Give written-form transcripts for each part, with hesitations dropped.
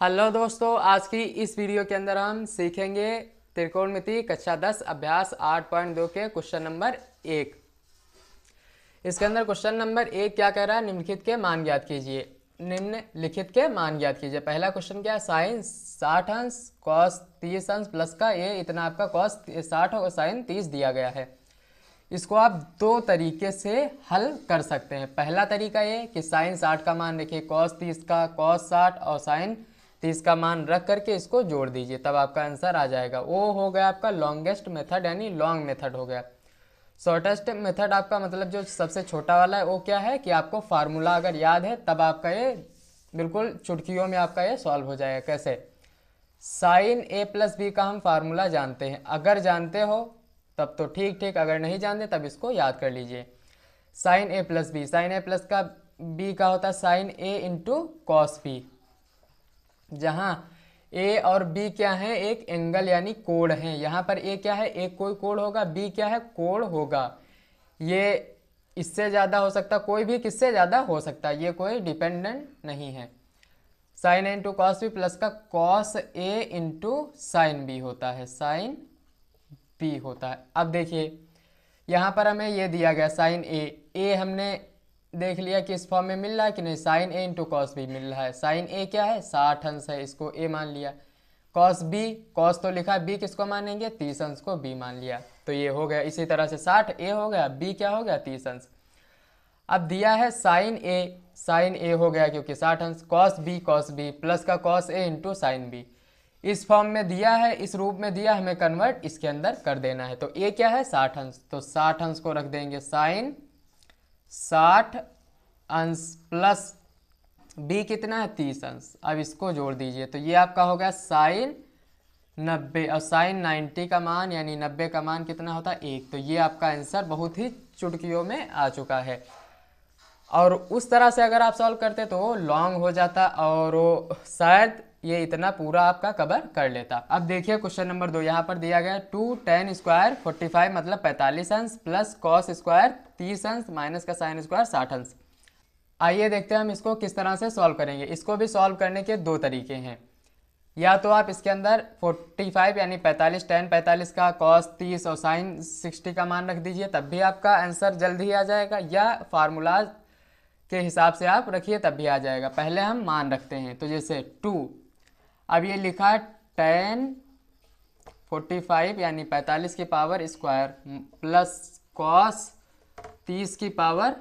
Hello दोस्तों, आज की इस वीडियो के अंदर हम सीखेंगे त्रिकोणमिति कक्षा 10 अभ्यास 8.2 के क्वेश्चन नंबर 1। इसके अंदर क्वेश्चन नंबर 1 क्या कह रहा है, निम्नलिखित के मान ज्ञात कीजिए। निम्नलिखित के मान ज्ञात कीजिए। पहला क्वेश्चन क्या है, साइन 60 अंश कॉस 30 अंश प्लस का ये इतना आपका कॉस 60 और साइन 30 दिया गया है। इसको आप दो तरीके से हल कर सकते हैं। पहला तरीका ये कि साइन 60 का मान रखिए, कॉस 30 का कॉस 60 और साइन 30 का मान रख करके इसको जोड़ दीजिए, तब आपका आंसर आ जाएगा। वो हो गया आपका लॉन्गेस्ट मेथड यानी लॉन्ग मेथड हो गया। शॉर्टेस्ट मेथड आपका मतलब जो सबसे छोटा वाला है वो क्या है कि आपको फार्मूला अगर याद है तब आपका ये बिल्कुल चुटकियों में आपका ये सॉल्व हो जाएगा। कैसे, साइन ए प्लस बी का हम फार्मूला जानते हैं, अगर जानते हो तब तो ठीक ठीक, अगर नहीं जानते तब इसको याद कर लीजिए। साइन ए प्लस बी, साइन ए प्लस का बी का होता है साइन ए इंटू कॉस बी, जहाँ ए और बी क्या है, एक एंगल यानी कोण है। यहाँ पर ए क्या है, एक कोई कोण होगा, बी क्या है, कोण होगा। ये इससे ज़्यादा हो सकता, कोई भी किससे ज़्यादा हो सकता, ये कोई डिपेंडेंट नहीं है। साइन ए इंटू कॉस बी प्लस का cos A into sine B होता है, साइन बी होता है। अब देखिए यहाँ पर हमें ये दिया गया साइन ए हमने देख लिया कि इस फॉर्म में मिल रहा है कि नहीं, साइन ए इंटू कॉस बी मिल रहा है। साइन ए क्या है, 60 अंश है, इसको ए मान लिया। कॉस बी, कॉस तो लिखा है, बी किसको मानेंगे, 30 अंश को बी मान लिया, तो ये हो गया। इसी तरह से 60 ए हो गया, बी क्या हो गया, 30 अंश। अब दिया है साइन ए हो गया क्योंकि 60 अंश, कॉस बी प्लस का cos A into sine B. इस फॉर्म में दिया है, इस रूप में दिया, हमें कन्वर्ट इसके अंदर कर देना है। तो ए क्या है, 60 अंश, तो 60 अंश को रख देंगे साइन 60 अंश प्लस बी कितना है, 30 अंश। अब इसको जोड़ दीजिए तो ये आपका हो गया साइन 90, और साइन 90 का मान यानी 90 का मान कितना होता है, 1। तो ये आपका आंसर बहुत ही चुटकियों में आ चुका है। और उस तरह से अगर आप सॉल्व करते तो लॉन्ग हो जाता और वो शायद ये इतना पूरा आपका कवर कर लेता। अब देखिए क्वेश्चन नंबर 2, यहाँ पर दिया गया 2 tan स्क्वायर 45 मतलब 45 अंश प्लस कॉस स्क्वायर 30 अंश माइनस का साइन स्क्वायर 60 अंश। आइए देखते हैं हम इसको किस तरह से सॉल्व करेंगे। इसको भी सॉल्व करने के दो तरीके हैं, या तो आप इसके अंदर 45 यानी 45 tan 45 का कॉस 30 और साइन 60 का मान रख दीजिए, तब भी आपका आंसर जल्द ही आ जाएगा, या फार्मूलाज के हिसाब से आप रखिए तब भी आ जाएगा। पहले हम मान रखते हैं, तो जैसे 2, अब ये लिखा है tan 45 यानी 45 की पावर स्क्वायर प्लस कॉस 30 की पावर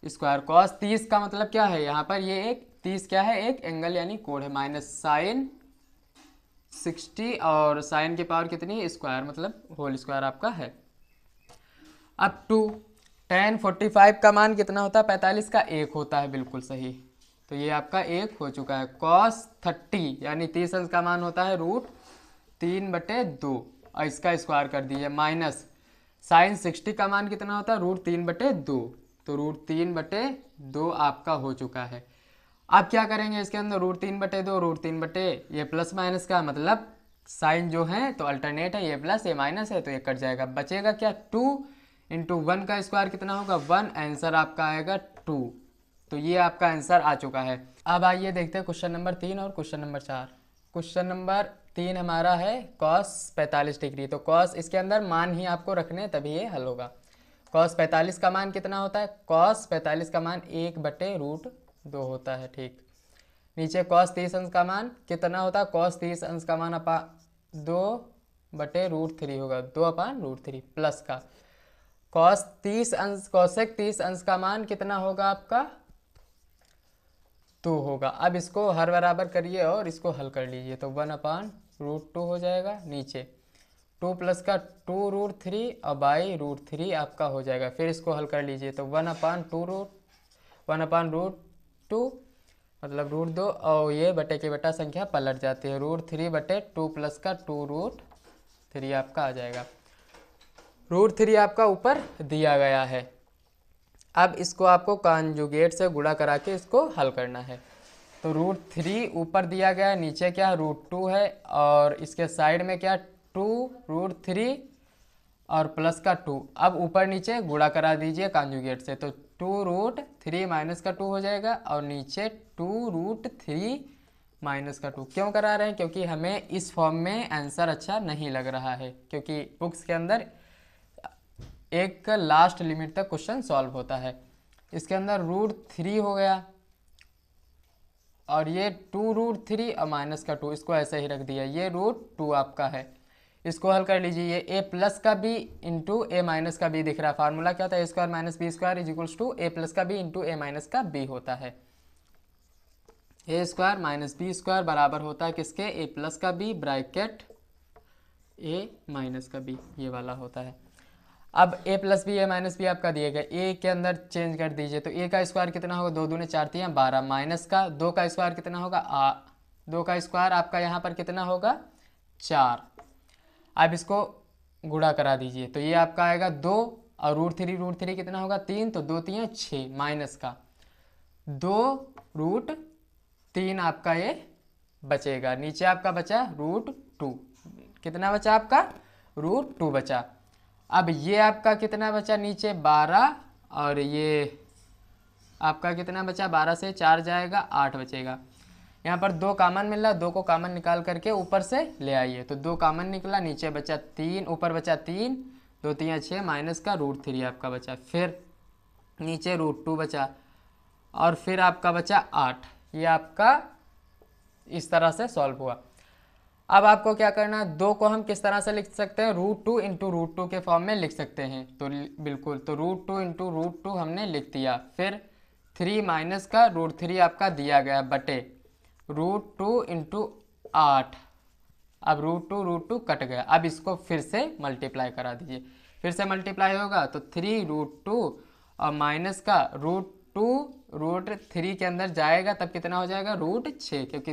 स्क्वायर। कॉस 30 का मतलब क्या है, यहाँ पर ये एक 30 क्या है, एक एंगल यानी कोण है, माइनस साइन 60 और साइन की पावर कितनी, स्क्वायर मतलब होल स्क्वायर आपका है। अब 2 tan 45 का मान कितना होता है, 45 का 1 होता है, बिल्कुल सही, तो ये आपका 1 हो चुका है। cos 30 यानी 30 अंश का मान होता है √3/2 और इसका स्क्वायर कर दीजिए, माइनस साइन 60 का मान कितना होता है, √3/2, तो √3/2 आपका हो चुका है। अब क्या करेंगे इसके अंदर, √3/2 √3/, ये प्लस माइनस का मतलब साइन जो है तो अल्टरनेट है, ये प्लस ये माइनस है, तो ये कट जाएगा, बचेगा क्या, 2 इंटू 1 का स्क्वायर कितना होगा, 1, आंसर आपका आएगा 2। तो ये आपका आंसर आ चुका है। अब आइए देखते हैं क्वेश्चन नंबर 3 और क्वेश्चन नंबर 4। क्वेश्चन नंबर 3 हमारा है कॉस 45 डिग्री, तो कॉस इसके अंदर मान ही आपको रखने तभी ये हल होगा। कॉस 45 का मान कितना होता है, कॉस 45 का मान 1/√2 होता है, ठीक। नीचे कॉस 30 अंश का मान कितना होता है, कॉस 30 अंश का मान 2/√3 होगा, 2/√3 प्लस का कॉस 30 अंश कॉसेक 30 अंश का मान कितना होगा आपका, 2 होगा। अब इसको हर बराबर करिए और इसको हल कर लीजिए, तो 1/√2 हो जाएगा, नीचे 2 प्लस का 2√3 और बाई√3 आपका हो जाएगा। फिर इसको हल कर लीजिए, तो 1/√2 मतलब √2 और ये बटे के बटा संख्या पलट जाती है, √3/2 प्लस का 2√3 आपका आ जाएगा। √3 आपका ऊपर दिया गया है। अब इसको आपको कॉन्जुगेट से गुणा करा के इसको हल करना है, तो √3 ऊपर दिया गया है, नीचे क्या √2 है और इसके साइड में क्या 2√3 और प्लस का 2। अब ऊपर नीचे गुणा करा दीजिए कॉन्जुगेट से, तो 2√3 माइनस का 2 हो जाएगा और नीचे 2√3 माइनस का 2। क्यों करा रहे हैं? क्योंकि हमें इस फॉर्म में आंसर अच्छा नहीं लग रहा है, क्योंकि बुक्स के अंदर एक लास्ट लिमिट तक क्वेश्चन सॉल्व होता है। इसके अंदर √3 हो गया और ये 2√3 और माइनस का 2, इसको ऐसे ही रख दिया। ये √2 आपका है, इसको हल कर लीजिए। ये ए प्लस का बी इंटू ए माइनस का बी दिख रहा है। फार्मूला क्या होता है? A square minus B square is equals to A plus का बी इंटू ए माइनस का बी होता है। A square minus B square बराबर होता है किसके? ए प्लस का बी ब्रैकेट ए माइनस का बी, ये वाला होता है। अब A plus B A minus B आपका दिए गए, ए के अंदर चेंज कर दीजिए। तो ए का स्क्वायर कितना होगा? 2 दूने 4 3 12, माइनस का 2 का स्क्वायर कितना होगा? 2 का स्क्वायर आपका यहाँ पर कितना होगा? 4। अब इसको गुणा करा दीजिए तो ये आपका आएगा 2 और √3 कितना होगा? 3, तो 2 3 6 माइनस का 2√3 आपका ये बचेगा। नीचे आपका बचा √2, कितना बचा आपका? √2 बचा। अब ये आपका कितना बचा? नीचे 12 और ये आपका कितना बचा? 12 से 4 जाएगा 8 बचेगा। यहाँ पर 2 कॉमन मिल रहा, 2 को कॉमन निकाल करके ऊपर से ले आइए। तो 2 कॉमन निकला, नीचे बचा 3, ऊपर बचा 3, 2 3 6 माइनस का √3 आपका बचा। फिर नीचे √2 बचा और फिर आपका बचा 8। ये आपका इस तरह से सॉल्व हुआ। अब आपको क्या करना है? 2 को हम किस तरह से लिख सकते हैं? √2 इंटू √2 के फॉर्म में लिख सकते हैं। तो बिल्कुल, तो √2 इंटू √2 हमने लिख दिया। फिर 3 माइनस का √3 आपका दिया गया बटे √2 इंटू 8। अब √2 कट गया। अब इसको फिर से मल्टीप्लाई करा दीजिए। फिर से मल्टीप्लाई होगा तो 3√2 और माइनस का √2 √3 के अंदर जाएगा तब कितना हो जाएगा? √6, क्योंकि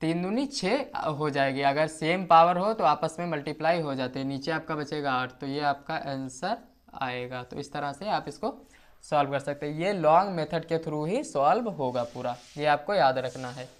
3 दूनी 6 हो जाएगी। अगर सेम पावर हो तो आपस में मल्टीप्लाई हो जाते हैं। नीचे आपका बचेगा 8, तो ये आपका आंसर आएगा। तो इस तरह से आप इसको सॉल्व कर सकते हैं। ये लॉन्ग मेथड के थ्रू ही सॉल्व होगा पूरा, ये आपको याद रखना है।